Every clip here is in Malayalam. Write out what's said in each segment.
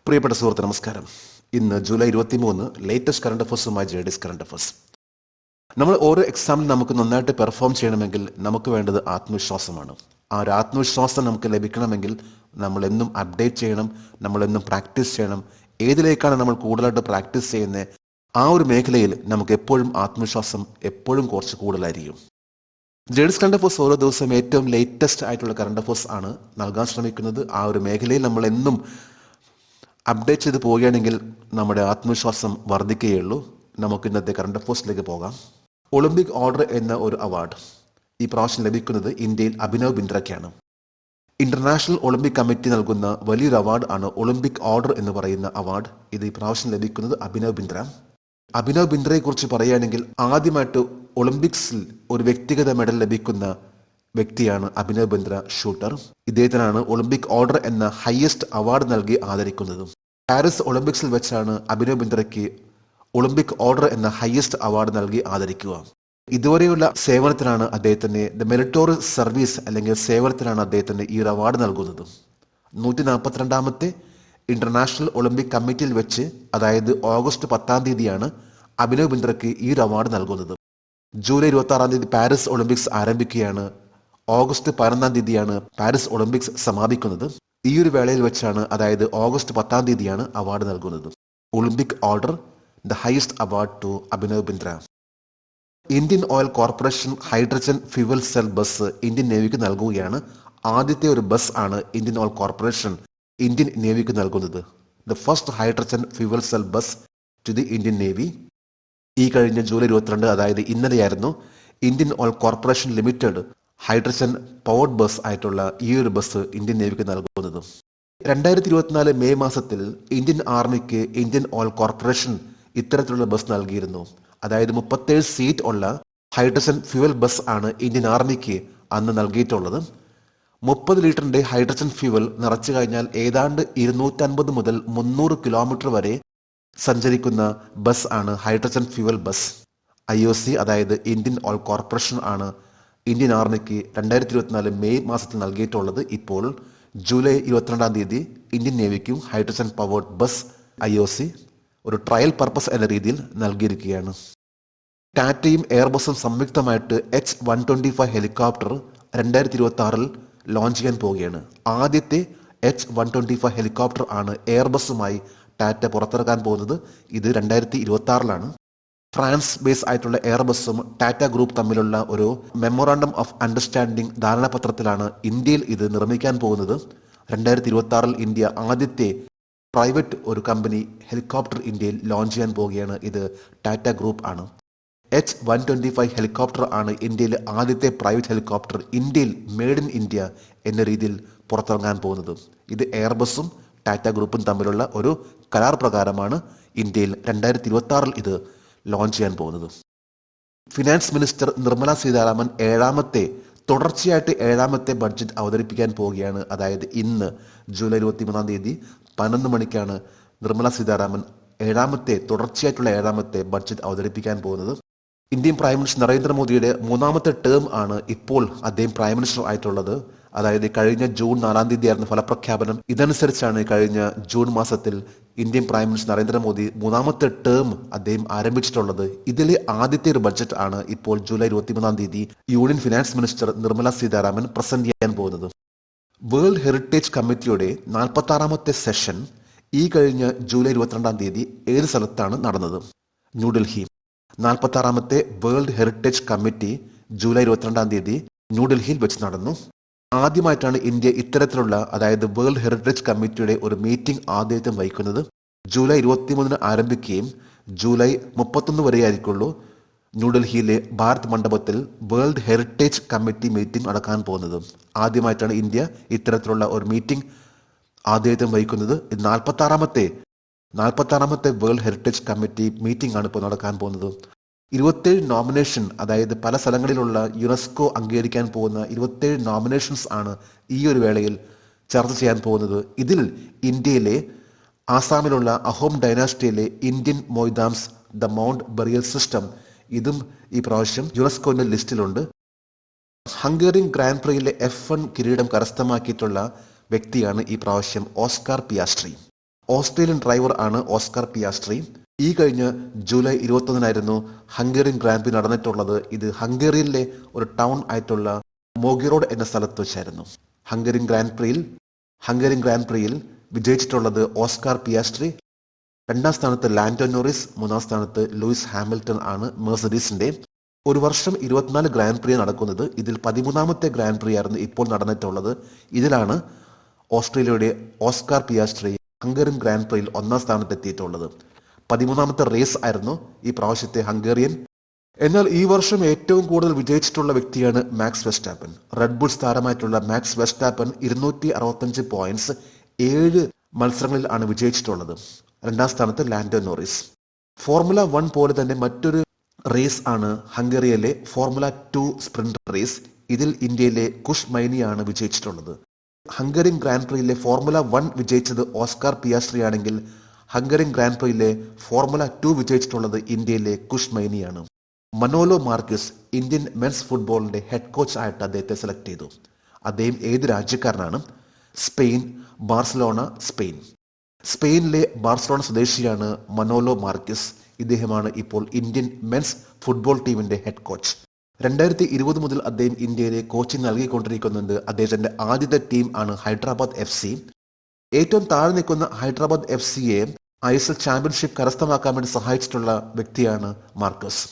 പ്രിയപ്പെട്ട സുഹൃത്ത് നമസ്കാരം. ഇന്ന് ജൂലൈ 23 ലേറ്റസ്റ്റ് കറണ്ട് അഫേഴ്സുമായി ജെഡിസ് കറണ്ട് അഫേഴ്സ്. നമ്മൾ ഓരോ എക്സാമിൽ നമുക്ക് നന്നായിട്ട് പെർഫോം ചെയ്യണമെങ്കിൽ നമുക്ക് വേണ്ടത് ആത്മവിശ്വാസമാണ്. ആ ഒരു ആത്മവിശ്വാസം നമുക്ക് ലഭിക്കണമെങ്കിൽ നമ്മൾ എന്നും അപ്ഡേറ്റ് ചെയ്യണം, നമ്മളെന്നും പ്രാക്ടീസ് ചെയ്യണം. ഏതിലേക്കാണ് നമ്മൾ കൂടുതലായിട്ട് പ്രാക്ടീസ് ചെയ്യുന്നത്, ആ ഒരു മേഖലയിൽ നമുക്ക് എപ്പോഴും ആത്മവിശ്വാസം എപ്പോഴും കുറച്ച് കൂടുതലായിരിക്കും. ജെഡിസ് കറണ്ട് അഫേഴ്സ് ഓരോ ദിവസവും ഏറ്റവും ലേറ്റസ്റ്റ് ആയിട്ടുള്ള കറണ്ട് അഫേഴ്സ് ആണ് നൽകാൻ ശ്രമിക്കുന്നത്. ആ ഒരു മേഖലയിൽ നമ്മൾ എന്നും അപ്ഡേറ്റ് ചെയ്ത് പോവുകയാണെങ്കിൽ നമ്മുടെ ആത്മവിശ്വാസം വർദ്ധിക്കുകയുള്ളൂ. നമുക്ക് ഇന്നത്തെ കറണ്ട് അഫേഴ്സിലേക്ക് പോകാം. ഒളിമ്പിക് ഓർഡർ എന്ന ഒരു അവാർഡ് ഈ പ്രാവശ്യം ലഭിക്കുന്നത് ഇന്ത്യയിൽ അഭിനവ് ബിന്ദ്രയ്ക്കാണ്. ഇന്റർനാഷണൽ ഒളിമ്പിക് കമ്മിറ്റി നൽകുന്ന വലിയൊരു അവാർഡ് ആണ് ഒളിമ്പിക് ഓർഡർ എന്ന് പറയുന്ന അവാർഡ്. ഇത് ഈ പ്രാവശ്യം ലഭിക്കുന്നത് അഭിനവ് ബിന്ദ്ര. അഭിനവ് ബിന്ദ്രയെ കുറിച്ച് പറയുകയാണെങ്കിൽ ആദ്യമായിട്ട് ഒളിമ്പിക്സിൽ ഒരു വ്യക്തിഗത മെഡൽ ലഭിക്കുന്ന വ്യക്തിയാണ് അഭിനവ് ബിന്ദ്ര, ഷൂട്ടർ. ഇദ്ദേഹത്തിനാണ് ഒളിമ്പിക് ഓർഡർ എന്ന ഹയസ്റ്റ് അവാർഡ് നൽകി ആദരിക്കുന്നത്. പാരീസ് ഒളിമ്പിക്സിൽ വെച്ചാണ് അഭിനവ് ബിന്ദ്രയ്ക്ക് ഒളിമ്പിക് ഓർഡർ എന്ന ഹയസ്റ്റ് അവാർഡ് നൽകി ആദരിക്കുക. ഇതുവരെയുള്ള സേവനത്തിനാണ് അദ്ദേഹത്തിന് ദ മെറിറ്റോറിയസ് സർവീസ് അല്ലെങ്കിൽ സേവനത്തിനാണ് അദ്ദേഹത്തിന് ഈ ഒരു അവാർഡ് നൽകുന്നത്. 142ാമത്തെ ഇന്റർനാഷണൽ ഒളിമ്പിക് കമ്മിറ്റിയിൽ വെച്ച്, അതായത് ഓഗസ്റ്റ് 10 അഭിനവ് ബിന്ദ്രയ്ക്ക് ഈ ഒരു അവാർഡ് നൽകുന്നത്. ജൂലൈ 26 പാരീസ് ഒളിമ്പിക്സ് ആരംഭിക്കുകയാണ്. ഓഗസ്റ്റ് 11 പാരീസ് ഒളിമ്പിക്സ് സമാപിക്കുന്നത്. ഈ ഒരു വേളയിൽ വെച്ചാണ്, അതായത് ഓഗസ്റ്റ് 10 അവാർഡ് നൽകുന്നത്. Olympic Order, the highest award to Abhinav Bindra. Indian Oil Corporation hydrogen fuel cell bus Indian നേവിക്ക് നൽകുകയാണ്. ആദ്യത്തെ ഒരു ബസ് ആണ് ഇന്ത്യൻ ഓയിൽ കോർപ്പറേഷൻ ഇന്ത്യൻ നേവിക്ക് നൽകുന്നത്. The first hydrogen fuel cell bus to the Indian Navy. ഈ കഴിഞ്ഞ ജൂലൈ 22, അതായത് ഇന്നലെയായിരുന്നു Indian Oil corporation limited hydrogen powered bus ആയിട്ടുള്ള ഈ ഒരു ബസ് ഇന്ത്യൻ നേവിക്ക് നൽകുന്നത്. 2024 മെയ് മാസത്തിൽ ഇന്ത്യൻ ആർമിക്ക് ഇന്ത്യൻ ഓയിൽ കോർപ്പറേഷൻ ഇത്തരത്തിലുള്ള ബസ് നൽകിയിരുന്നു. അതായത് 37 സീറ്റ് ഉള്ള ഹൈഡ്രജൻ ഫ്യൂവൽ ബസ് ആണ് ഇന്ത്യൻ ആർമിക്ക് അന്ന് നൽകിയിട്ടുള്ളത്. 30 ലിറ്ററിന്റെ ഹൈഡ്രജൻ ഫ്യൂവൽ നിറച്ചു കഴിഞ്ഞാൽ ഏതാണ്ട് 250 മുതൽ 300 കിലോമീറ്റർ വരെ സഞ്ചരിക്കുന്ന ബസ് ആണ് ഹൈഡ്രജൻ ഫ്യൂവൽ ബസ്. IOC, അതായത് ഇന്ത്യൻ ഓയിൽ കോർപ്പറേഷൻ ആണ് ഇന്ത്യൻ ആർമിക്ക് 2024 മെയ് മാസത്തിൽ നൽകിയിട്ടുള്ളത്. ഇപ്പോൾ ജൂലൈ 22 ഇന്ത്യൻ നേവിക്കും ഹൈഡ്രജൻ പവേർഡ് ബസ് IOC ഒരു ട്രയൽ പർപ്പസ് എന്ന രീതിയിൽ നൽകിയിരിക്കുകയാണ്. ടാറ്റയും എയർബസും സംയുക്തമായിട്ട് H-125 ഹെലികോപ്റ്റർ 2026 ലോഞ്ച് ചെയ്യാൻ പോവുകയാണ്. ആദ്യത്തെ H-125 ഹെലികോപ്റ്റർ ആണ് എയർബസുമായി ടാറ്റ പുറത്തിറക്കാൻ പോകുന്നത്. ഇത് 2026 ഫ്രാൻസ് ബേസ് ആയിട്ടുള്ള എയർബസും ടാറ്റ ഗ്രൂപ്പ് തമ്മിലുള്ള ഒരു മെമ്മോറാണ്ടം ഓഫ് അണ്ടർസ്റ്റാൻഡിംഗ് ധാരണാപത്രത്തിലാണ് ഇന്ത്യയിൽ ഇത് നിർമ്മിക്കാൻ പോകുന്നത്. 2026 ഇന്ത്യ ആദ്യത്തെ പ്രൈവറ്റ് ഒരു കമ്പനി ഹെലികോപ്റ്റർ ഇന്ത്യയിൽ ലോഞ്ച് ചെയ്യാൻ പോവുകയാണ്. ഇത് ടാറ്റ ഗ്രൂപ്പ് ആണ്. H-125 ഹെലികോപ്റ്റർ ആണ് ഇന്ത്യയിലെ ആദ്യത്തെ പ്രൈവറ്റ് ഹെലികോപ്റ്റർ, ഇന്ത്യയിൽ മെയ്ഡ് ഇൻ ഇന്ത്യ എന്ന രീതിയിൽ പുറത്തിറങ്ങാൻ പോകുന്നത്. ഇത് എയർബസും ടാറ്റ ഗ്രൂപ്പും തമ്മിലുള്ള ഒരു കരാർ പ്രകാരമാണ് ഇന്ത്യയിൽ 2026 ഇത് ലോഞ്ച് ചെയ്യാൻ പോകുന്നത്. ഫിനാൻസ് മിനിസ്റ്റർ നിർമ്മല സീതാരാമൻ തുടർച്ചയായിട്ട് ഏഴാമത്തെ ബഡ്ജറ്റ് അവതരിപ്പിക്കാൻ പോവുകയാണ്. അതായത് ഇന്ന് ജൂലൈ 23 11 മണിക്കാണ് നിർമ്മല സീതാരാമൻ തുടർച്ചയായിട്ടുള്ള ഏഴാമത്തെ ബഡ്ജറ്റ് അവതരിപ്പിക്കാൻ പോകുന്നത്. ഇന്ത്യൻ പ്രൈം മിനിസ്റ്റർ നരേന്ദ്രമോദിയുടെ 3ാമത്തെ ടേം ആണ് ഇപ്പോൾ അദ്ദേഹം പ്രൈം മിനിസ്റ്റർ ആയിട്ടുള്ളത്. അതായത് കഴിഞ്ഞ ജൂൺ 4 ആയിരുന്നു ഫലപ്രഖ്യാപനം. ഇതനുസരിച്ചാണ് കഴിഞ്ഞ ജൂൺ മാസത്തിൽ ഇന്ത്യൻ പ്രൈം മിനിസ്റ്റർ നരേന്ദ്രമോദി 3ാമത്തെ ടേം അദ്ദേഹം ആരംഭിച്ചിട്ടുള്ളത്. ഇതിലെ ആദ്യത്തെ ഒരു ബഡ്ജറ്റ് ആണ് ഇപ്പോൾ July 23 union finance minister Nirmala Sitharaman present ചെയ്യാൻ പോകുന്നത്. വേൾഡ് ഹെറിറ്റേജ് കമ്മിറ്റിയുടെ 46ാമത്തെ സെഷൻ ഈ കഴിഞ്ഞ ജൂലൈ 22 ഏത് സ്ഥലത്താണ് നടന്നത്? ന്യൂഡൽഹി. 46ാമത്തെ വേൾഡ് ഹെറിറ്റേജ് കമ്മിറ്റി ജൂലൈ 22 ന്യൂഡൽഹിയിൽ വെച്ച് നടന്നു. ആദ്യമായിട്ടാണ് ഇന്ത്യ ഇത്തരത്തിലുള്ള, അതായത് വേൾഡ് ഹെറിറ്റേജ് കമ്മിറ്റിയുടെ ഒരു മീറ്റിംഗ് ആദ്യമായിട്ടും വഹിക്കുന്നത്. ജൂലൈ 23 ആരംഭിക്കുകയും ജൂലൈ 31 വരെയായിരിക്കുള്ളൂ ന്യൂഡൽഹിയിലെ ഭാരത് മണ്ഡപത്തിൽ വേൾഡ് ഹെറിറ്റേജ് കമ്മിറ്റി മീറ്റിംഗ് നടക്കാൻ പോകുന്നത്. ആദ്യമായിട്ടാണ് ഇന്ത്യ ഇത്തരത്തിലുള്ള ഒരു മീറ്റിംഗ് ആദ്യമായിട്ടും വഹിക്കുന്നത്. 46ാമത്തെ വേൾഡ് ഹെറിറ്റേജ് കമ്മിറ്റി മീറ്റിംഗ് ആണ് ഇപ്പോൾ നടക്കാൻ പോകുന്നത്. 27 നോമിനേഷൻ, അതായത് പല സ്ഥലങ്ങളിലുള്ള യുനെസ്കോ അംഗീകരിക്കാൻ പോകുന്ന 27 നോമിനേഷൻസ് ആണ് ഈ ഒരു വേളയിൽ ചർച്ച ചെയ്യാൻ പോകുന്നത്. ഇതിൽ ഇന്ത്യയിലെ ആസാമിലുള്ള അഹോം ഡൈനാസ്റ്റിയിലെ Indian Moidams the mound burial system, ഇതും ഈ പ്രാവശ്യം യുനെസ്കോന്റെ ലിസ്റ്റിലുണ്ട്. ഹംഗേറിയൻ ഗ്രാൻഡ് പ്രിയിലെ F1 കിരീടം കരസ്ഥമാക്കിയിട്ടുള്ള വ്യക്തിയാണ് ഈ പ്രാവശ്യം ഓസ്കാർ പിയാസ്ട്രി. ഓസ്ട്രേലിയൻ ഡ്രൈവർ ആണ് ഓസ്കാർ പിയാസ്ട്രി. ഈ കഴിഞ്ഞ ജൂലൈ 21 ഹംഗേറിയൻ ഗ്രാൻഡ് പ്രി നടന്നിട്ടുള്ളത്. ഇത് ഹംഗേറിയനിലെ ഒരു ടൗൺ ആയിട്ടുള്ള മോഗിറോഡ് എന്ന സ്ഥലത്ത് വെച്ചായിരുന്നു. ഹംഗേറിയൻ ഗ്രാൻഡ് പ്രിയിൽ വിജയിച്ചിട്ടുള്ളത് ഓസ്കാർ പിയാസ്ട്രി. 2ാം സ്ഥാനത്ത് ലാൻഡോ നോറിസ്, 3ാം സ്ഥാനത്ത് ലൂയിസ് ഹാമിൽട്ടൺ ആണ് മെർസിഡീസിന്റെ. ഒരു വർഷം 24 ഗ്രാൻഡ് പ്രി നടക്കുന്നത്. ഇതിൽ 13ാമത്തെ ഗ്രാൻഡ് പ്രി ആയിരുന്നു ഇപ്പോൾ നടന്നിട്ടുള്ളത്. ഇതിലാണ് ഓസ്ട്രേലിയയുടെ ഓസ്കാർ പിയാസ്ട്രി ഹംഗേറിയൻ ഗ്രാൻഡ് പ്രിയിൽ 1ാം സ്ഥാനത്ത് എത്തിയിട്ടുള്ളത്. 13ാമത്തെ റേസ് ആയിരുന്നു ഈ പ്രാവശ്യത്തെ ഹംഗേറിയൻ. എന്നാൽ ഈ വർഷം ഏറ്റവും കൂടുതൽ വിജയിച്ചിട്ടുള്ള വ്യക്തിയാണ് മാക്സ് വെസ്റ്റാപ്പൻ. റെഡ് ബുൾസ് താരമായിട്ടുള്ള മാക്സ് വെസ്റ്റാപ്പൻ 265 പോയിന്റ്സ് 7 മത്സരങ്ങളിൽ ആണ് വിജയിച്ചിട്ടുള്ളത്. 2ാം സ്ഥാനത്ത് ലാൻഡോ നോറിസ്. ഫോർമുല 1 പോലെ തന്നെ മറ്റൊരു റേസ് ആണ് ഹംഗേറിയയിലെ ഫോർമുല 2 സ്പ്രിന്റ് റേസ്. ഇതിൽ ഇന്ത്യയിലെ കുഷ് മൈനിയാണ് വിജയിച്ചിട്ടുള്ളത്. ഹംഗേറിയൻ ഗ്രാൻഡ് പ്രിയിലെ ഫോർമുല 1 വിജയിച്ചത് ഓസ്കാർ പിയാസ്ട്രി ആണെങ്കിൽ ഹംഗേറിയൻ ഗ്രാൻഡ് പ്രിയിലെ ഫോർമുല 2 വിജയിച്ചിട്ടുള്ളത് ഇന്ത്യയിലെ കുഷ് മൈനിയാണ്. മനോലോ മാർക്യൂസ് ഇന്ത്യൻ മെൻസ് ഫുട്ബോളിന്റെ ഹെഡ് കോച്ച് ആയിട്ട് അദ്ദേഹത്തെ സെലക്ട് ചെയ്തു. അദ്ദേഹം ഏത് രാജ്യക്കാരനാണ്? Spain, Barcelona, Spain. സ്പെയിനിലെ ബാർസലോണ സ്വദേശിയാണ് മനോലോ മാർക്യൂസ്. ഇദ്ദേഹമാണ് ഇപ്പോൾ ഇന്ത്യൻ മെൻസ് ഫുട്ബോൾ ടീമിന്റെ ഹെഡ് കോച്ച്. 2020 മുതൽ അദ്ദേഹം ഇന്ത്യയിലെ കോച്ചിങ് നൽകിക്കൊണ്ടിരിക്കുന്നുണ്ട്. അദ്ദേഹത്തിന്റെ ആദ്യത്തെ ടീം ആണ് ഹൈദരാബാദ് FC. ഏറ്റവും താഴെ നിൽക്കുന്ന ഹൈദരാബാദ് FCയെ ISL ചാമ്പ്യൻഷിപ്പ് കരസ്ഥമാക്കാൻ വേണ്ടി സഹായിച്ചിട്ടുള്ള വ്യക്തിയാണ് മാർക്കസ്.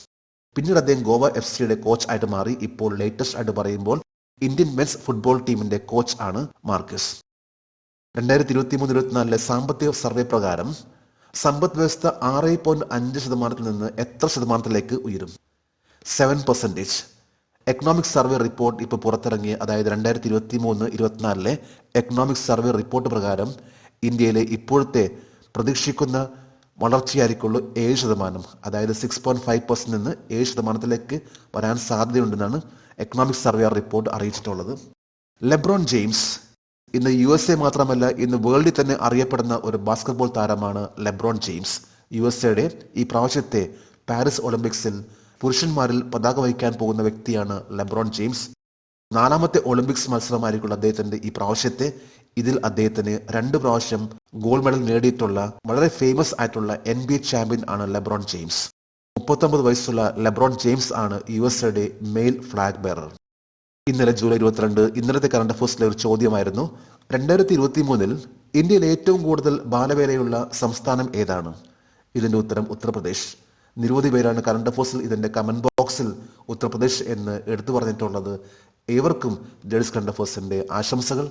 പിന്നീട് അദ്ദേഹം ഗോവ FCയുടെ കോച്ച് ആയിട്ട് മാറി. ഇപ്പോൾ ലേറ്റസ്റ്റ് ആയിട്ട് പറയുമ്പോൾ ഇന്ത്യൻ മെൻസ് ഫുട്ബോൾ ടീമിന്റെ കോച്ച് ആണ് മാർക്കസ്. 2023-24 സാമ്പത്തിക സർവേ പ്രകാരം സമ്പദ് വ്യവസ്ഥ 6.5% നിന്ന് എത്ര ശതമാനത്തിലേക്ക് ഉയരും? 7%. എക്കണോമിക് സർവേ റിപ്പോർട്ട് ഇപ്പോൾ പുറത്തിറങ്ങിയ, അതായത് 2023-24 എക്കണോമിക് സർവേ റിപ്പോർട്ട് പ്രകാരം ഇന്ത്യയിലെ ഇപ്പോഴത്തെ പ്രതീക്ഷിക്കുന്ന വളർച്ചയായിരിക്കുള്ളൂ 7%. അതായത് 6.5% നിന്ന് 7% വരാൻ സാധ്യതയുണ്ടെന്നാണ് എക്കണോമിക് സർവേ റിപ്പോർട്ട് അറിയിച്ചിട്ടുള്ളത്. ലെബ്രോൺ ജെയിംസ് ഇന്ന് USA മാത്രമല്ല, ഇന്ന് വേൾഡിൽ തന്നെ അറിയപ്പെടുന്ന ഒരു ബാസ്കറ്റ്ബോൾ താരമാണ് ലെബ്രോൺ ജെയിംസ്. USAയുടെ ഈ പ്രാവശ്യത്തെ പാരീസ് ഒളിമ്പിക്സിൽ പുരുഷന്മാരിൽ പതാക വഹിക്കാൻ പോകുന്ന വ്യക്തിയാണ് ലെബ്രോൺ ജെയിംസ്. 4ാമത്തെ ഒളിമ്പിക്സ് മത്സരമായിരിക്കും അദ്ദേഹത്തിന്റെ ഈ പ്രാവശ്യത്തെ. ഇതിൽ അദ്ദേഹത്തിന് 2 പ്രാവശ്യം ഗോൾഡ് മെഡൽ നേടിയിട്ടുള്ള വളരെ ഫേമസ് ആയിട്ടുള്ള NBA ചാമ്പ്യൻ ആണ് ലെബ്രോൺ ജെയിംസ്. 39 വയസ്സുള്ള ലെബ്രോൺ ജെയിംസ് ആണ് USAയുടെ മെയിൽ ഫ്ലാഗ് ബെയറർ. ഇന്നലെ ജൂലൈ 22 ഇന്നലത്തെ കറണ്ട് അഫയേഴ്സിലെ ഒരു ചോദ്യമായിരുന്നു, 2023 ഇന്ത്യയിൽ ഏറ്റവും കൂടുതൽ ബാലവേലയുള്ള സംസ്ഥാനം ഏതാണ്? ഇതിന്റെ ഉത്തരം ഉത്തർപ്രദേശ്. നിരവധി പേരാണ് കറണ്ട് അഫയേഴ്സിൽ ഇതിന്റെ കമന്റ് ബോക്സിൽ ഉത്തർപ്രദേശ് എന്ന് എടുത്തു പറഞ്ഞിട്ടുള്ളത്. ഏവർക്കും ലേഡീസ് കറണ്ട് അഫയേഴ്സിന്റെ ആശംസകൾ.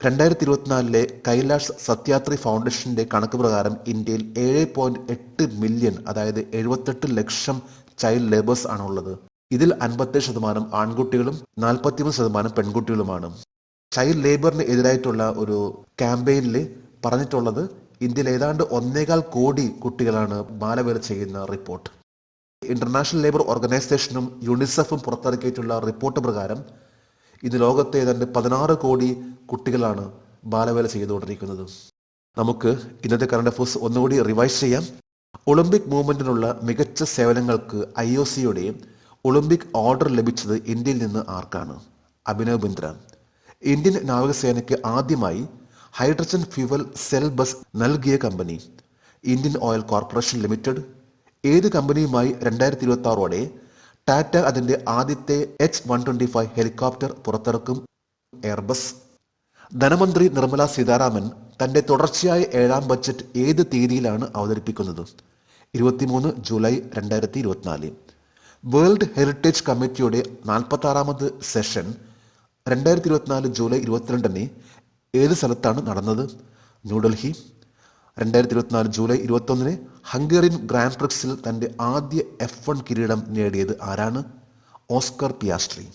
2024 കൈലാഷ് സത്യാത്രി ഫൗണ്ടേഷന്റെ കണക്ക് പ്രകാരം ഇന്ത്യയിൽ 7.8 മില്യൺ, അതായത് 78 ലക്ഷം ചൈൽഡ് ലേബേഴ്സ് ആണുള്ളത്. ഇതിൽ 57% ആൺകുട്ടികളും 43% പെൺകുട്ടികളുമാണ്. ചൈൽഡ് ലേബറിന് എതിരായിട്ടുള്ള ഒരു ക്യാമ്പയിനിൽ പറഞ്ഞിട്ടുള്ളത് ഇന്ത്യയിൽ ഏതാണ്ട് 1.25 കോടി കുട്ടികളാണ് ബാലവേല ചെയ്യുന്ന റിപ്പോർട്ട്. ഇന്റർനാഷണൽ ലേബർ ഓർഗനൈസേഷനും യുണിസെഫും പുറത്തിറക്കിയിട്ടുള്ള റിപ്പോർട്ട് പ്രകാരം ഇന്ന് ലോകത്തെ ഏതാണ്ട് 16 കോടി കുട്ടികളാണ് ബാലവേല ചെയ്തുകൊണ്ടിരിക്കുന്നത്. നമുക്ക് ഇന്നത്തെ കറണ്ട് അഫയേഴ്സ് ഒന്നുകൂടി റിവൈസ് ചെയ്യാം. ഒളിമ്പിക് മൂവ്മെന്റിനുള്ള മികച്ച സേവനങ്ങൾക്ക് IOCയുടെ ഒളിമ്പിക് ഓർഡർ ലഭിച്ചത് ഇന്ത്യയിൽ നിന്ന് ആർക്കാണ്? അഭിനവ് ബിന്ദ്ര. ഇന്ത്യൻ നാവികസേനയ്ക്ക് ആദ്യമായി ഹൈഡ്രജൻ ഫ്യൂവൽ സെൽ ബസ് നൽകിയ company Indian Oil corporation limited. ഏത് കമ്പനിയുമായി 2026 ടാറ്റ അതിന്റെ ആദ്യത്തെ H-125 ഹെലികോപ്റ്റർ പുറത്തിറക്കും? എയർബസ്. ധനമന്ത്രി നിർമ്മല സീതാരാമൻ തന്റെ തുടർച്ചയായ 7ാം ബജറ്റ് ഏത് തീയതിയിലാണ് അവതരിപ്പിക്കുന്നത്? 23 ജൂലൈ 2024. വേൾഡ് ഹെറിറ്റേജ് കമ്മിറ്റിയുടെ 46ാമത് സെഷൻ 2024 ജൂലൈ 22 ഏത് സ്ഥലത്താണ് നടന്നത്? ന്യൂഡൽഹി. 2024 ജൂലൈ 21 ഹംഗേറിയൻ ഗ്രാൻഡ് പ്രിക്സിൽ തന്റെ ആദ്യ F1 കിരീടം നേടിയത് ആരാണ്? Oscar Piastri.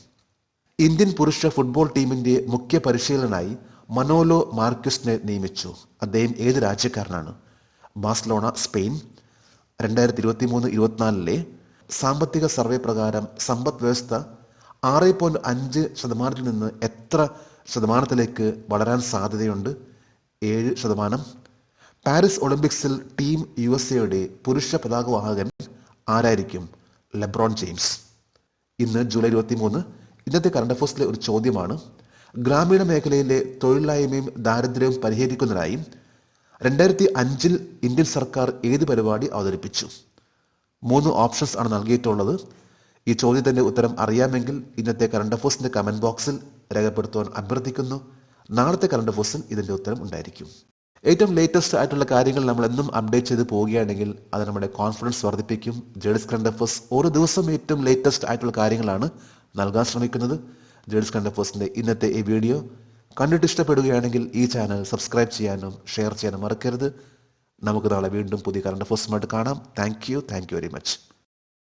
ഇന്ത്യൻ പുരുഷ ഫുട്ബോൾ ടീമിന്റെ മുഖ്യ പരിശീലകനായി മനോലോ മാർക്യൂസിനെ നിയമിച്ചു. അദ്ദേഹം ഏത് രാജ്യക്കാരനാണ്? Barcelona, Spain. 2023-24 സാമ്പത്തിക സർവേ പ്രകാരം സമ്പദ് വ്യവസ്ഥ 6.5% നിന്ന് എത്ര ശതമാനത്തിലേക്ക് വളരാൻ സാധ്യതയുണ്ട്? 7%. പാരീസ് ഒളിമ്പിക്സിൽ ടീം USA പുരുഷ പതാകവാഹകൻ ആരായിരിക്കും? LeBron James. ഇന്ന് ജൂലൈ 23 ഇന്നത്തെ കറണ്ട് അഫയേഴ്സിലെ ഒരു ചോദ്യമാണ്, ഗ്രാമീണ മേഖലയിലെ തൊഴിലില്ലായ്മയും ദാരിദ്ര്യവും പരിഹരിക്കുന്നതിനായി 2005 ഇന്ത്യൻ സർക്കാർ ഏത് പരിപാടി അവതരിപ്പിച്ചു? 3 ഓപ്ഷൻസ് ആണ് നൽകിയിട്ടുള്ളത്. ഈ ചോദ്യത്തിന്റെ ഉത്തരം അറിയാമെങ്കിൽ ഇന്നത്തെ കറണ്ട് അഫയേഴ്സിന്റെ കമന്റ് ബോക്സിൽ രേഖപ്പെടുത്തുവാൻ അഭ്യർത്ഥിക്കുന്നു. നാളത്തെ കറണ്ട് അഫയേഴ്സിൽ ഇതിന്റെ ഉത്തരം ഉണ്ടായിരിക്കും. ഏറ്റവും ലേറ്റസ്റ്റ് ആയിട്ടുള്ള കാര്യങ്ങൾ നമ്മൾ എന്നും അപ്ഡേറ്റ് ചെയ്ത് പോവുകയാണെങ്കിൽ അത് നമ്മുടെ കോൺഫിഡൻസ് വർദ്ധിപ്പിക്കും. ജേർണലിസ്റ്റ് കറണ്ട് അഫയേഴ്സ് ഓരോ ദിവസവും ഏറ്റവും ലേറ്റസ്റ്റ് ആയിട്ടുള്ള കാര്യങ്ങളാണ് നൽകാൻ ശ്രമിക്കുന്നത്. ജേർണലിസ്റ്റ് കറണ്ട് അഫയേഴ്സിന്റെ ഇന്നത്തെ ഈ വീഡിയോ കണ്ടിട്ട് ഇഷ്ടപ്പെടുകയാണെങ്കിൽ ഈ ചാനൽ സബ്സ്ക്രൈബ് ചെയ്യാനും ഷെയർ ചെയ്യാനും മറക്കരുത്. നമുക്ക് നാളെ വീണ്ടും പുതിയ കറണ്ട് അഫയേഴ്സുമായിട്ട് കാണാം. Thank you very much.